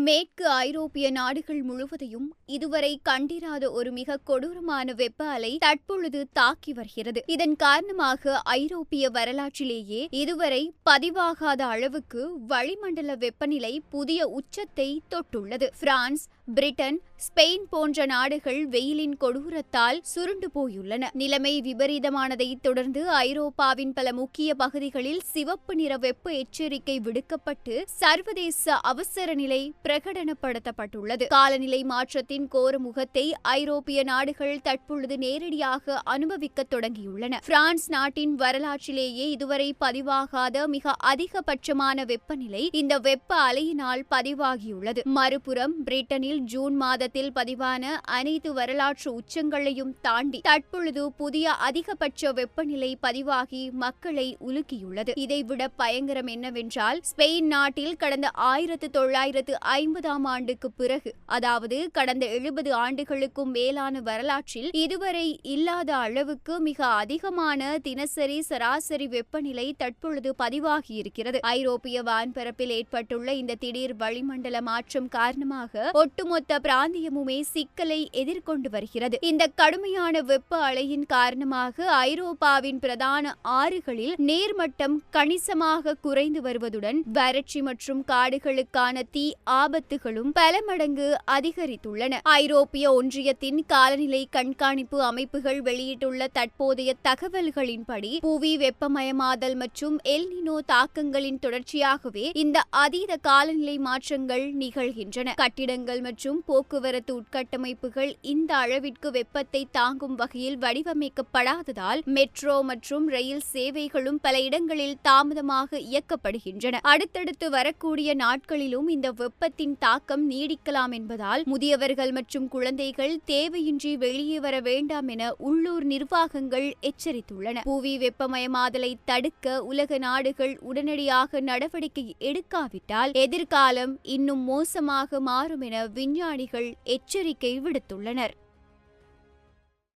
மேற்கு ஐரோப்பிய நாடுகள் முழுவதையும் இதுவரை கண்டிராத ஒரு மிக கொடூரமான வெப்ப அலை தற்பொழுது தாக்கி வருகிறது. இதன் காரணமாக ஐரோப்பிய வரலாற்றிலேயே இதுவரை பதிவாகாத அளவுக்கு வளிமண்டல வெப்பநிலை புதிய உச்சத்தை தொட்டுள்ளது. பிரான்ஸ், பிரிட்டன், ஸ்பெயின் போன்ற நாடுகள் வெயிலின் கொடூரத்தால் சுருண்டு போயுள்ளன. நிலைமை விபரீதமானதை தொடர்ந்து ஐரோப்பாவின் பல முக்கிய பகுதிகளில் சிவப்பு நிற வெப்ப எச்சரிக்கை விடுக்கப்பட்டு சர்வதேச அவசர நிலை பிரகடனப்படுத்தப்பட்டுள்ளது. காலநிலை மாற்றத்தின் கோர முகத்தை ஐரோப்பிய நாடுகள் தற்பொழுது நேரடியாக அனுபவிக்க தொடங்கியுள்ளன. பிரான்ஸ் நாட்டின் வரலாற்றிலேயே இதுவரை பதிவாகாத மிக அதிகபட்சமான வெப்பநிலை இந்த வெப்ப அலையினால் பதிவாகியுள்ளது. மறுபுறம் பிரிட்டனில் ஜூன் மாதத்தில் பதிவான அனைத்து வரலாற்று உச்சங்களையும் தாண்டி தற்பொழுது புதிய அதிகபட்ச வெப்பநிலை பதிவாகி மக்களை உலுக்கியுள்ளது. இதைவிட பயங்கரம் என்னவென்றால், ஸ்பெயின் நாட்டில் கடந்த 1950ஆம் ஆண்டுக்கு பிறகு, அதாவது கடந்த 70 ஆண்டுகளுக்கும் மேலான வரலாற்றில் இதுவரை இல்லாத அளவுக்கு மிக அதிகமான தினசரி சராசரி வெப்பநிலை தற்பொழுது பதிவாகியிருக்கிறது. ஐரோப்பிய வான்பரப்பில் ஏற்பட்டுள்ள இந்த திடீர் வளிமண்டல மாற்றம் காரணமாக ஒட்டுமொத்த பிராந்தியமுமே சிக்கலை எதிர்கொண்டு வருகிறது. இந்த கடுமையான வெப்ப அலையின் காரணமாக ஐரோப்பாவின் பிரதான ஆறுகளில் நீர்மட்டம் கணிசமாக குறைந்து வருவதுடன் வறட்சி மற்றும் காடுகளுக்கான தீ ஆபத்துகளும் பல மடங்கு அதிகரித்துள்ளன. ஐரோப்பிய ஒன்றியத்தின் காலநிலை கண்காணிப்பு அமைப்புகள் வெளியிட்டுள்ள தற்போதைய தகவல்களின்படி புவி வெப்பமயமாதல் மற்றும் எல் நினோ தாக்கங்களின் தொடர்ச்சியாகவே இந்த அதீத காலநிலை மாற்றங்கள் நிகழ்கின்றன. கட்டிடங்கள் மற்றும் போக்குவரத்து உட்கட்டமைப்புகள் இந்த அளவிற்கு வெப்பத்தை தாங்கும் வகையில் வடிவமைக்கப்படாததால் மெட்ரோ மற்றும் ரயில் சேவைகளும் பல இடங்களில் தாமதமாக இயக்கப்படுகின்றன. அடுத்தடுத்து வரக்கூடிய நாட்களிலும் இந்த வெப்பத்தின் தாக்கம் நீடிக்கலாம் என்பதால் முதியவர்கள் மற்றும் குழந்தைகள் தேவையின்றி வெளியே வர வேண்டாம் என உள்ளூர் நிர்வாகங்கள் எச்சரித்துள்ளன. புவி வெப்பமயமாதலை தடுக்க உலக நாடுகள் உடனடியாக நடவடிக்கை எடுக்காவிட்டால் எதிர்காலம் இன்னும் மோசமாக மாறும் என விஞ்ஞானிகள் எச்சரிக்கை விடுத்துள்ளனர்.